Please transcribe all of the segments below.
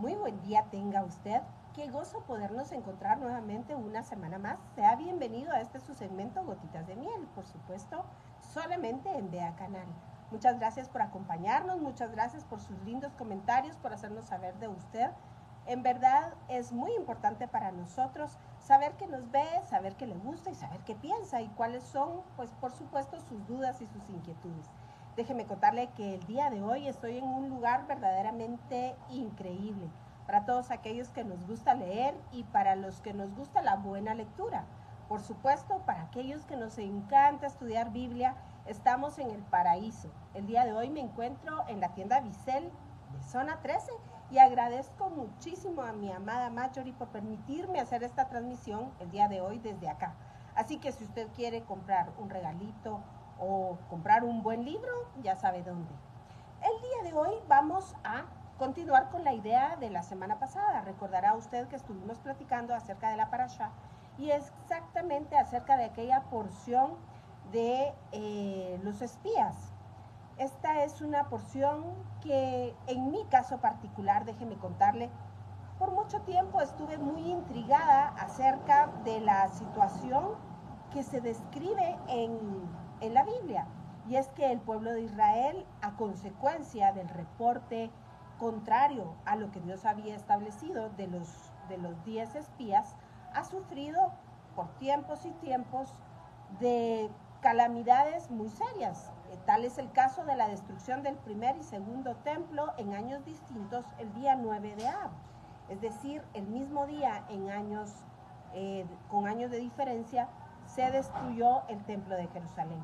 Muy buen día tenga usted. Qué gozo podernos encontrar nuevamente una semana más. Sea bienvenido a este su segmento Gotitas de Miel, por supuesto, solamente en Vea Canal. Muchas gracias por acompañarnos, muchas gracias por sus lindos comentarios, por hacernos saber de usted. En verdad es muy importante para nosotros saber que nos ve, saber que le gusta y saber qué piensa y cuáles son, pues por supuesto, sus dudas y sus inquietudes. Déjeme contarle que el día de hoy estoy en un lugar verdaderamente increíble para todos aquellos que nos gusta leer y para los que nos gusta la buena lectura. Por supuesto, para aquellos que nos encanta estudiar Biblia, estamos en el paraíso. El día de hoy me encuentro en la tienda Bisel de Zona 13 y agradezco muchísimo a mi amada Marjorie por permitirme hacer esta transmisión el día de hoy desde acá. Así que si usted quiere comprar un regalito o comprar un buen libro, ya sabe dónde. El día de hoy vamos a continuar con la idea de la semana pasada. Recordará usted que estuvimos platicando acerca de la parashá y exactamente acerca de aquella porción de los espías. Esta es una porción que en mi caso particular, déjeme contarle, por mucho tiempo estuve muy intrigada acerca de la situación que se describe en la Biblia. Y es que el pueblo de Israel, a consecuencia del reporte contrario a lo que Dios había establecido de los 10 espías, ha sufrido por tiempos y tiempos de calamidades muy serias. Tal es el caso de la destrucción del primer y segundo templo en años distintos el día 9 de Ab. Es decir, el mismo día con años de diferencia se destruyó el templo de Jerusalén.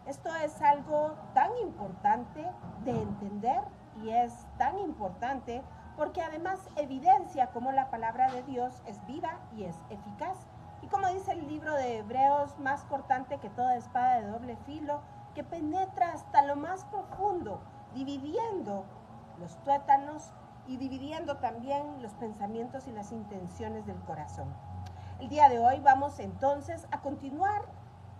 Esto es algo tan importante de entender y es tan importante porque además evidencia cómo la palabra de Dios es viva y es eficaz. Y como dice el libro de Hebreos, más cortante que toda espada de doble filo, que penetra hasta lo más profundo, dividiendo los tuétanos y dividiendo también los pensamientos y las intenciones del corazón. El día de hoy vamos entonces a continuar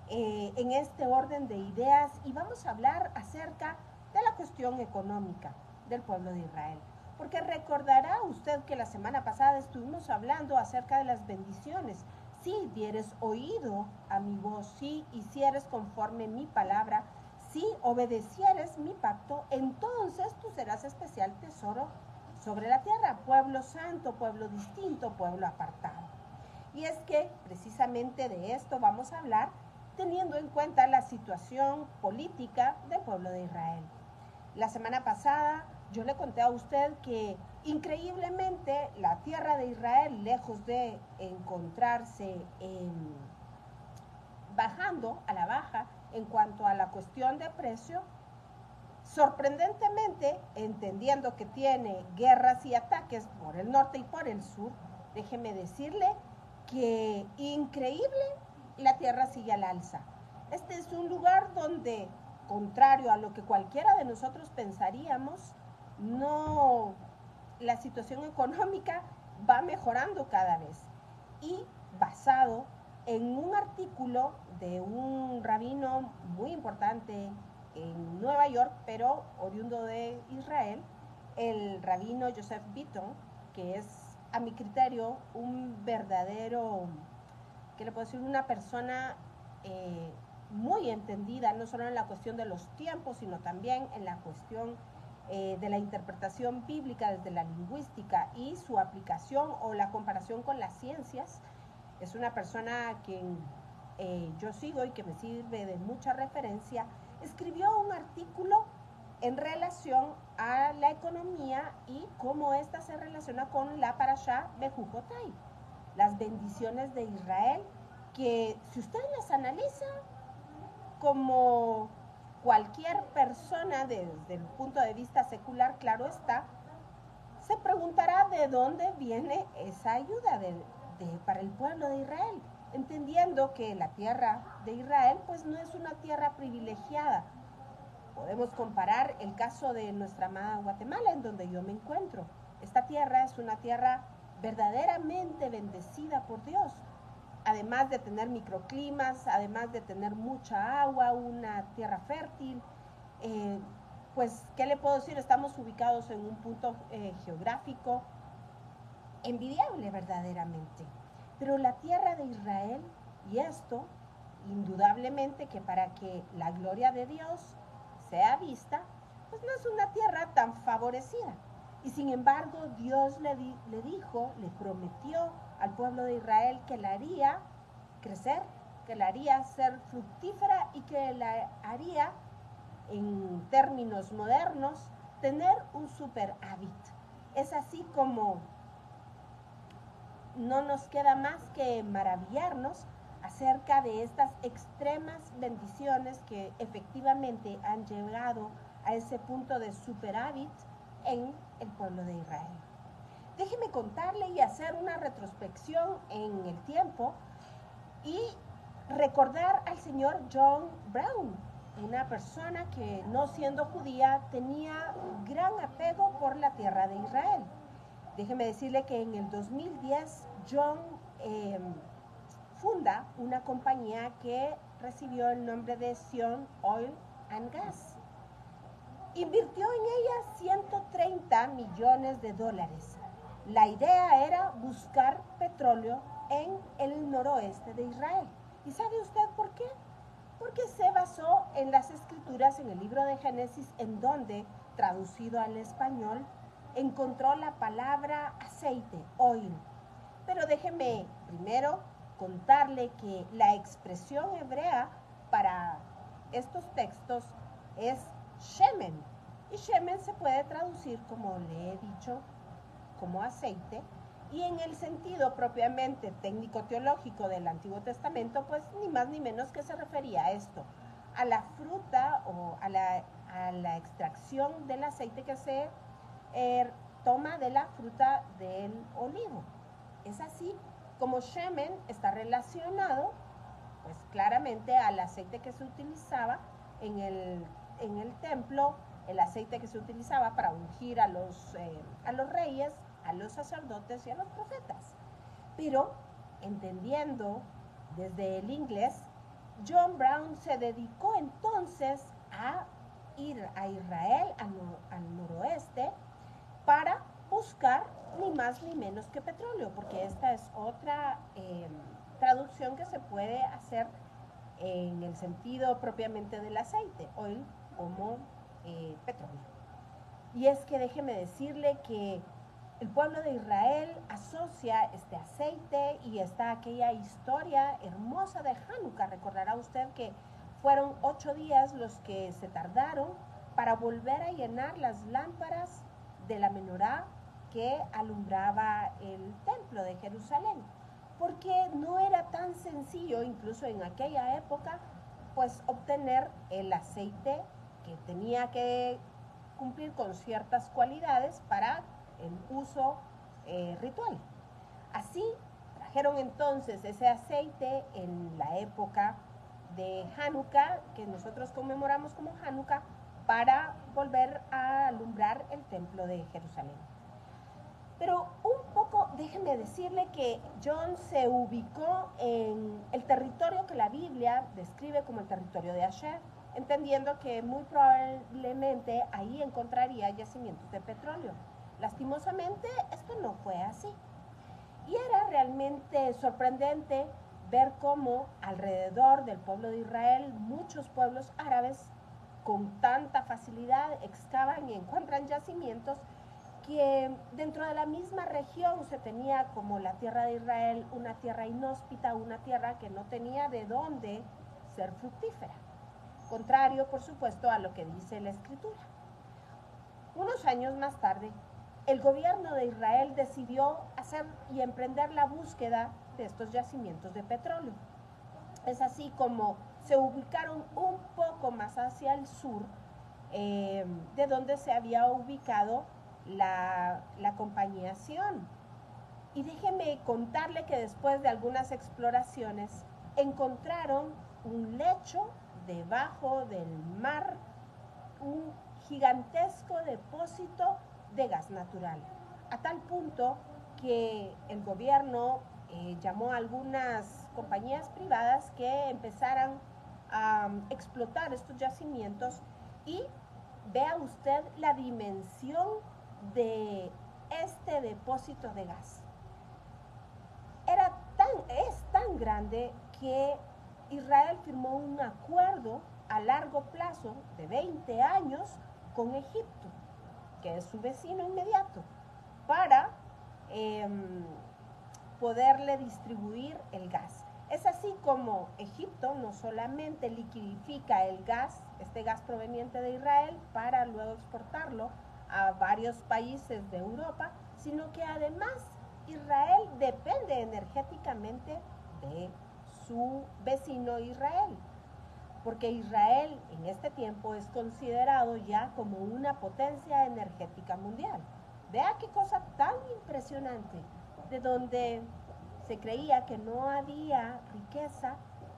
en este orden de ideas y vamos a hablar acerca de la cuestión económica del pueblo de Israel. Porque recordará usted que la semana pasada estuvimos hablando acerca de las bendiciones. Si dieres oído a mi voz, si hicieres conforme mi palabra, si obedecieres mi pacto, entonces tú serás especial tesoro sobre la tierra, pueblo santo, pueblo distinto, pueblo apartado. Y es que precisamente de esto vamos a hablar teniendo en cuenta la situación política del pueblo de Israel. La semana pasada yo le conté a usted que increíblemente la tierra de Israel, lejos de encontrarse bajando a la baja en cuanto a la cuestión de precio, sorprendentemente, entendiendo que tiene guerras y ataques por el norte y por el sur, déjeme decirle que increíble, la tierra sigue al alza. Este es un lugar donde, contrario a lo que cualquiera de nosotros pensaríamos, no, la situación económica va mejorando cada vez. Y basado en un artículo de un rabino muy importante en Nueva York, pero oriundo de Israel, el rabino Joseph Bitton, que es a mi criterio un verdadero, ¿qué le puedo decir? Una persona muy entendida, no solo en la cuestión de los tiempos, sino también en la cuestión de la interpretación bíblica desde la lingüística y su aplicación o la comparación con las ciencias. Es una persona a quien yo sigo y que me sirve de mucha referencia. Escribió un artículo en relación a la economía y cómo ésta se relaciona con la parashá Bejucotai, las bendiciones de Israel, que si usted las analiza como cualquier persona desde el punto de vista secular, claro está, se preguntará de dónde viene esa ayuda para el pueblo de Israel, entendiendo que la tierra de Israel pues no es una tierra privilegiada. Podemos comparar el caso de nuestra amada Guatemala, en donde yo me encuentro. Esta tierra es una tierra verdaderamente bendecida por Dios, además de tener microclimas, además de tener mucha agua, una tierra fértil. Pues, ¿qué le puedo decir? Estamos ubicados en un punto geográfico envidiable verdaderamente. Pero la tierra de Israel, y esto, indudablemente que para que la gloria de Dios sea vista, pues no es una tierra tan favorecida. Y sin embargo, Dios le dijo, le prometió al pueblo de Israel que la haría crecer, que la haría ser fructífera y que la haría, en términos modernos, tener un superávit. Es así como no nos queda más que maravillarnos acerca de estas extremas bendiciones que efectivamente han llegado a ese punto de superávit en el pueblo de Israel. Déjeme contarle y hacer una retrospección en el tiempo y recordar al señor John Brown, una persona que, no siendo judía, tenía gran apego por la tierra de Israel. Déjeme decirle que en el 2010 John funda una compañía que recibió el nombre de Zion Oil and Gas. Invirtió en ella 130 millones de dólares. La idea era buscar petróleo en el noroeste de Israel. ¿Y sabe usted por qué? Porque se basó en las escrituras en el libro de Génesis, en donde, traducido al español, encontró la palabra aceite, oil. Pero déjeme primero contarle que la expresión hebrea para estos textos es shemen. Y shemen se puede traducir, como le he dicho, como aceite. Y en el sentido propiamente técnico-teológico del Antiguo Testamento, pues ni más ni menos que se refería a esto, a la fruta o a la extracción del aceite que se toma de la fruta del olivo. Es así como shemen está relacionado, pues claramente, al aceite que se utilizaba en el templo, el aceite que se utilizaba para ungir a los reyes, a los sacerdotes y a los profetas. Pero, entendiendo desde el inglés, John Brown se dedicó entonces a ir a Israel, al noroeste, para buscar ni más ni menos que petróleo, porque esta es otra traducción que se puede hacer en el sentido propiamente del aceite, oil, como petróleo. Y es que déjeme decirle que el pueblo de Israel asocia este aceite y está aquella historia hermosa de Hanukkah. Recordará usted que fueron 8 días los que se tardaron para volver a llenar las lámparas de la menorá que alumbraba el templo de Jerusalén, porque no era tan sencillo, incluso en aquella época, pues obtener el aceite, que tenía que cumplir con ciertas cualidades para el uso ritual. Así trajeron entonces ese aceite en la época de Hanukkah, que nosotros conmemoramos como Hanukkah, para volver a alumbrar el templo de Jerusalén. Pero un poco, déjenme decirle que John se ubicó en el territorio que la Biblia describe como el territorio de Asher, entendiendo que muy probablemente ahí encontraría yacimientos de petróleo. Lastimosamente, esto no fue así. Y era realmente sorprendente ver cómo alrededor del pueblo de Israel muchos pueblos árabes con tanta facilidad excavan y encuentran yacimientos que dentro de la misma región se tenía como la tierra de Israel una tierra inhóspita, una tierra que no tenía de dónde ser fructífera. Contrario, por supuesto, a lo que dice la Escritura. Unos años más tarde, el gobierno de Israel decidió hacer y emprender la búsqueda de estos yacimientos de petróleo. Es así como se ubicaron un poco más hacia el sur, de donde se había ubicado la compañía Zion. Y déjeme contarle que después de algunas exploraciones encontraron un lecho debajo del mar, un gigantesco depósito de gas natural, a tal punto que el gobierno llamó a algunas compañías privadas que empezaran a explotar estos yacimientos. Y vea usted la dimensión de este depósito de gas. tan grande que Israel firmó un acuerdo a largo plazo de 20 años con Egipto, que es su vecino inmediato, para poderle distribuir el gas. Es así como Egipto no solamente liquidifica el gas, este gas proveniente de Israel, para luego exportarlo a varios países de Europa, sino que además Israel depende energéticamente de su vecino Israel, porque Israel en este tiempo es considerado ya como una potencia energética mundial. Vea qué cosa tan impresionante, de donde se creía que no había riqueza,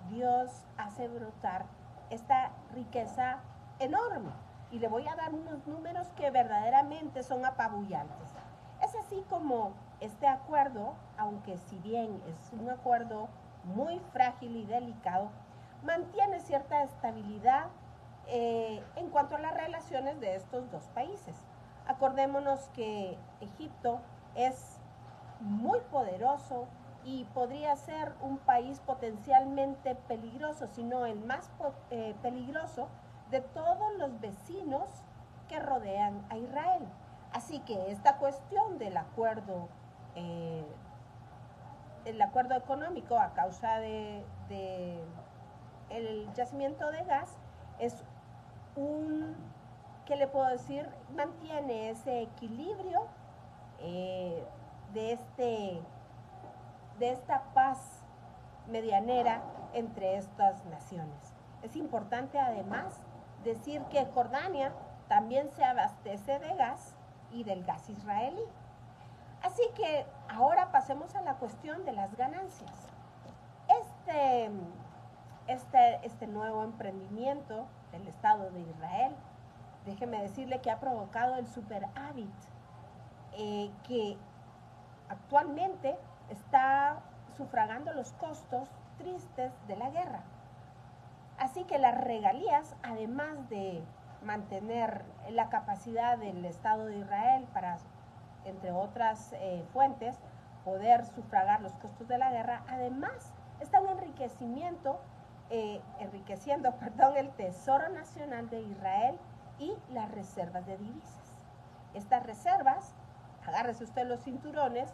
Dios hace brotar esta riqueza enorme. Y le voy a dar unos números que verdaderamente son apabullantes. Es así como este acuerdo, aunque si bien es un acuerdo muy frágil y delicado, mantiene cierta estabilidad en cuanto a las relaciones de estos dos países. Acordémonos que Egipto es muy poderoso y podría ser un país potencialmente peligroso, si no el más peligroso de todos los vecinos que rodean a Israel. Así que esta cuestión del acuerdo, el acuerdo económico a causa de el yacimiento de gas es ¿qué le puedo decir? Mantiene ese equilibrio de esta paz medianera entre estas naciones. Es importante además decir que Jordania también se abastece de gas y del gas israelí. Así que ahora pasemos a la cuestión de las ganancias. Este nuevo emprendimiento del Estado de Israel, déjeme decirle que ha provocado el superávit que actualmente está sufragando los costos tristes de la guerra. Así que las regalías, además de mantener la capacidad del Estado de Israel para, entre otras fuentes, poder sufragar los costos de la guerra, además están enriqueciendo el Tesoro Nacional de Israel y las reservas de divisas. Estas reservas, agárrese usted los cinturones,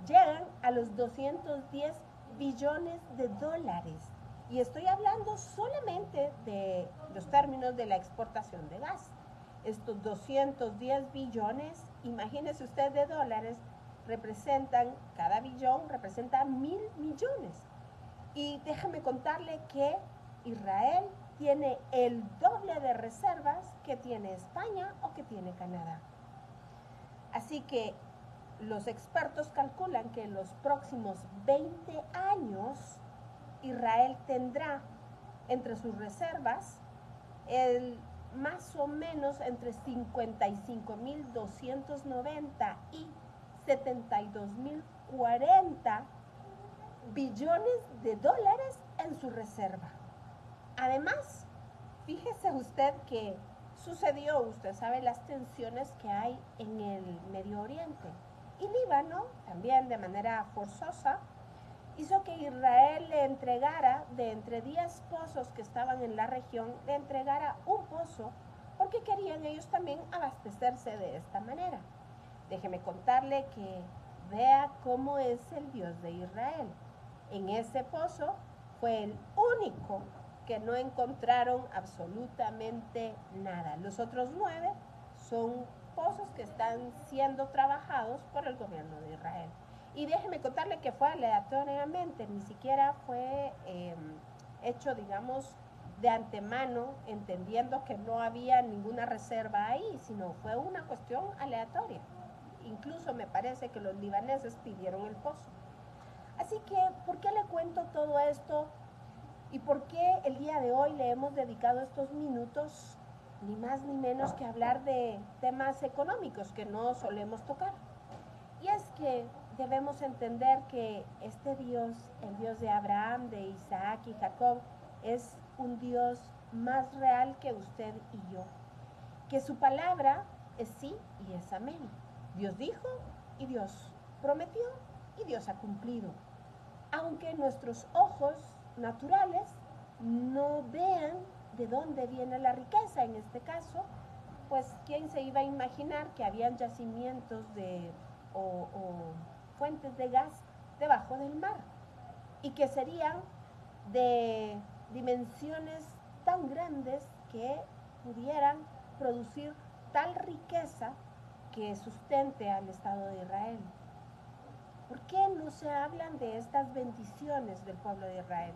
llegan a los 210 billones de dólares. Y estoy hablando solamente de los términos de la exportación de gas. Estos 210 billones, imagínese usted, de dólares, cada billón representa 1.000 millones. Y déjame contarle que Israel tiene el doble de reservas que tiene España o que tiene Canadá. Así que los expertos calculan que en los próximos 20 años Israel tendrá entre sus reservas más o menos entre 55.290 y 72.040 billones de dólares en su reserva. Además, fíjese usted que sucedió, usted sabe las tensiones que hay en el Medio Oriente. Y Líbano, también de manera forzosa, hizo que Israel le entregara, de entre 10 pozos que estaban en la región, le entregara un pozo, porque querían ellos también abastecerse de esta manera. Déjeme contarle que vea cómo es el Dios de Israel. En ese pozo fue el único que no encontraron absolutamente nada. Los otros 9 son pozos que están siendo trabajados por el gobierno de Israel. Y déjeme contarle que fue aleatoriamente, ni siquiera fue hecho, digamos, de antemano, entendiendo que no había ninguna reserva ahí, sino fue una cuestión aleatoria. Incluso me parece que los libaneses pidieron el pozo. Así que, ¿por qué le cuento todo esto? ¿Y por qué el día de hoy le hemos dedicado estos minutos, ni más ni menos que hablar de temas económicos que no solemos tocar? Y es que debemos entender que este Dios, el Dios de Abraham, de Isaac y Jacob, es un Dios más real que usted y yo. Que su palabra es sí y es amén. Dios dijo y Dios prometió y Dios ha cumplido. aunque nuestros ojos naturales no vean de dónde viene la riqueza. En este caso, pues, ¿quién se iba a imaginar que habían yacimientos o fuentes de gas debajo del mar? Y que serían de dimensiones tan grandes que pudieran producir tal riqueza que sustente al Estado de Israel. ¿Por qué no se hablan de estas bendiciones del pueblo de Israel?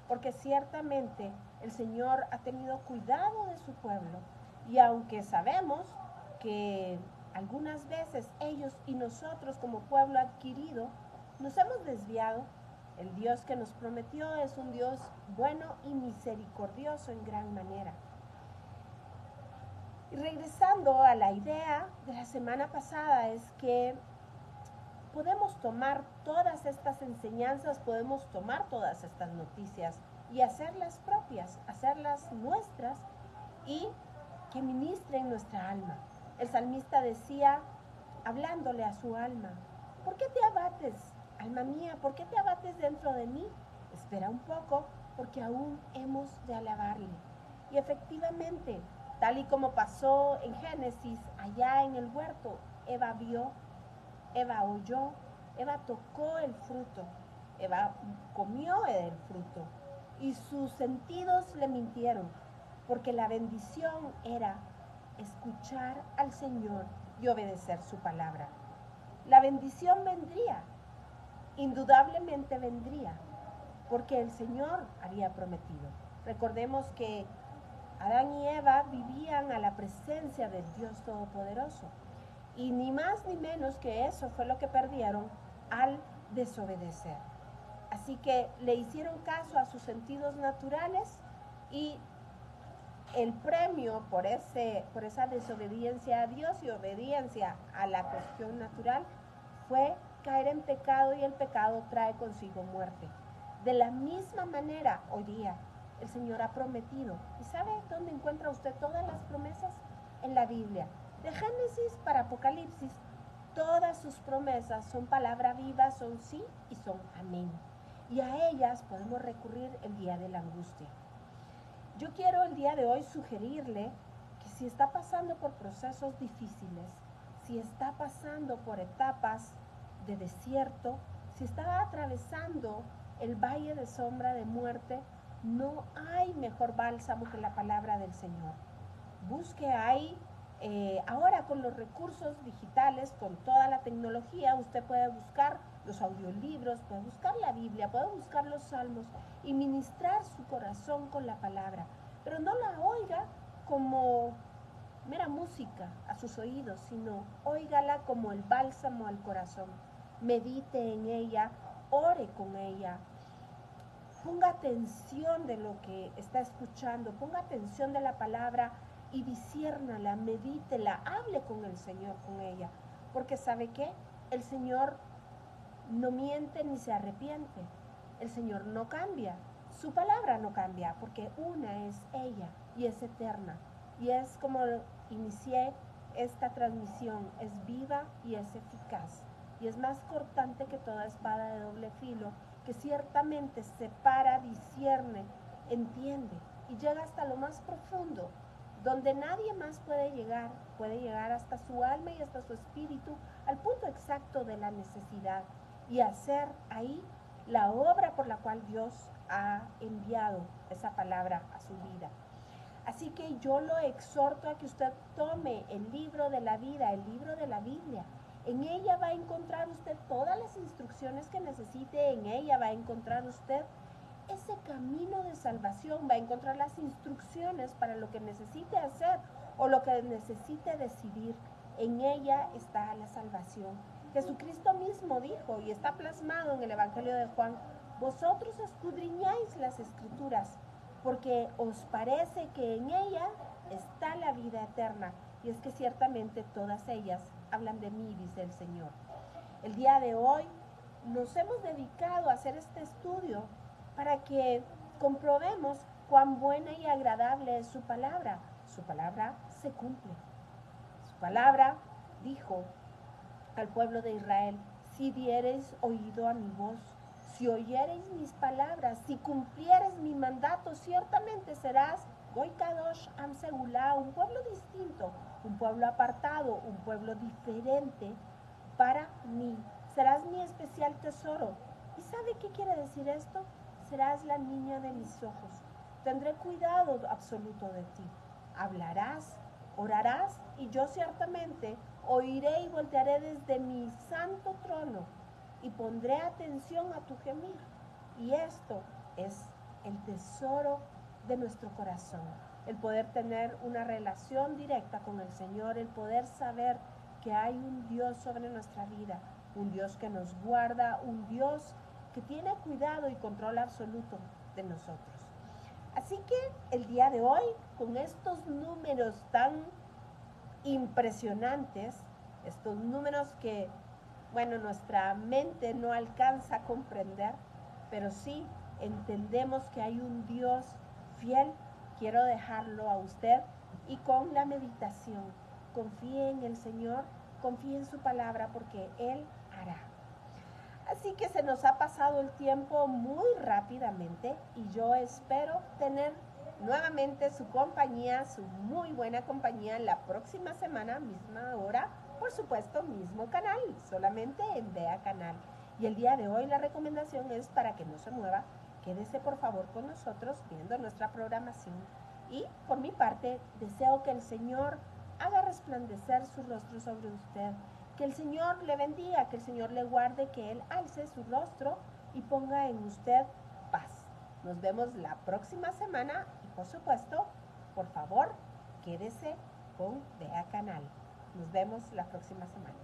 Porque ciertamente el Señor ha tenido cuidado de su pueblo, y aunque sabemos que algunas veces ellos y nosotros como pueblo adquirido nos hemos desviado, el Dios que nos prometió es un Dios bueno y misericordioso en gran manera. Y regresando a la idea de la semana pasada, es que podemos tomar todas estas enseñanzas, podemos tomar todas estas noticias y hacerlas propias, hacerlas nuestras y que ministren nuestra alma. El salmista decía, hablándole a su alma, ¿por qué te abates, alma mía? ¿Por qué te abates dentro de mí? Espera un poco, porque aún hemos de alabarle. Y efectivamente, tal y como pasó en Génesis, allá en el huerto, Eva vio, Eva oyó, Eva tocó el fruto, Eva comió el fruto y sus sentidos le mintieron, porque la bendición era escuchar al Señor y obedecer su palabra. La bendición vendría, indudablemente vendría, porque el Señor había prometido. Recordemos que Adán y Eva vivían a la presencia del Dios Todopoderoso. Y ni más ni menos que eso fue lo que perdieron al desobedecer. Así que le hicieron caso a sus sentidos naturales y el premio por esa desobediencia a Dios y obediencia a la cuestión natural fue caer en pecado, y el pecado trae consigo muerte. De la misma manera, hoy día, el Señor ha prometido. ¿Y sabe dónde encuentra usted todas las promesas? En la Biblia. De Génesis para Apocalipsis, todas sus promesas son palabra viva, son sí y son amén. Y a ellas podemos recurrir el día de la angustia. Yo quiero el día de hoy sugerirle que si está pasando por procesos difíciles, si está pasando por etapas de desierto, si está atravesando el valle de sombra de muerte, no hay mejor bálsamo que la palabra del Señor. Busque ahí, ahora con los recursos digitales, con toda la tecnología, usted puede buscar los audiolibros, puede buscar la Biblia, puede buscar los salmos y ministrar su corazón con la palabra. Pero no la oiga como mera música a sus oídos, sino óigala como el bálsamo al corazón. Medite en ella, ore con ella. Ponga atención de lo que está escuchando, ponga atención de la palabra y disciérnala, medítela, hable con el Señor con ella. Porque ¿sabe qué? El Señor no miente ni se arrepiente. El Señor no cambia. Su palabra no cambia, porque una es ella y es eterna. Y es como inicié esta transmisión, es viva y es eficaz. Y es más cortante que toda espada de doble filo, que ciertamente separa, discierne, entiende y llega hasta lo más profundo, donde nadie más puede llegar hasta su alma y hasta su espíritu, al punto exacto de la necesidad, y hacer ahí la obra por la cual Dios ha enviado esa palabra a su vida. Así que yo lo exhorto a que usted tome el libro de la vida, el libro de la Biblia. En ella va a encontrar usted todas las instrucciones que necesite, en ella va a encontrar usted ese camino de salvación, va a encontrar las instrucciones para lo que necesite hacer o lo que necesite decidir. En ella está la salvación. Jesucristo mismo dijo, y está plasmado en el Evangelio de Juan, vosotros escudriñáis las Escrituras, porque os parece que en ella está la vida eterna. Y es que ciertamente todas ellas hablan de mí, dice el Señor. El día de hoy nos hemos dedicado a hacer este estudio para que comprobemos cuán buena y agradable es su palabra. Su palabra se cumple. Su palabra dijo al pueblo de Israel, si diereis oído a mi voz, Si oyereis mis palabras, si cumplieres mi mandato, ciertamente serás Goy Kadosh Am Segulá, un pueblo distinto, un pueblo apartado, un pueblo diferente para mí. Serás mi especial tesoro. ¿Y sabe qué quiere decir esto? Serás la niña de mis ojos. Tendré cuidado absoluto de ti. Hablarás, orarás, y yo ciertamente oiré y voltearé desde mi santo trono y pondré atención a tu gemir. Y esto es el tesoro de nuestro corazón, el poder tener una relación directa con el Señor, el poder saber que hay un Dios sobre nuestra vida, un Dios que nos guarda, un Dios que tiene cuidado y control absoluto de nosotros. Así que el día de hoy, con estos números tan impresionantes, estos números que, bueno, nuestra mente no alcanza a comprender, pero sí entendemos que hay un Dios fiel, quiero dejarlo a usted y con la meditación. Confíe en el Señor, confíe en su palabra porque Él hará. Así que se nos ha pasado el tiempo muy rápidamente y yo espero tener nuevamente su compañía, su muy buena compañía la próxima semana, misma hora, por supuesto, mismo canal, solamente en Vea Canal. Y el día de hoy la recomendación es para que no se mueva, quédese por favor con nosotros viendo nuestra programación. Y por mi parte, deseo que el Señor haga resplandecer su rostro sobre usted, que el Señor le bendiga, que el Señor le guarde, que Él alce su rostro y ponga en usted paz. Nos vemos la próxima semana y por supuesto, por favor, quédese con Vea Canal. Nos vemos la próxima semana.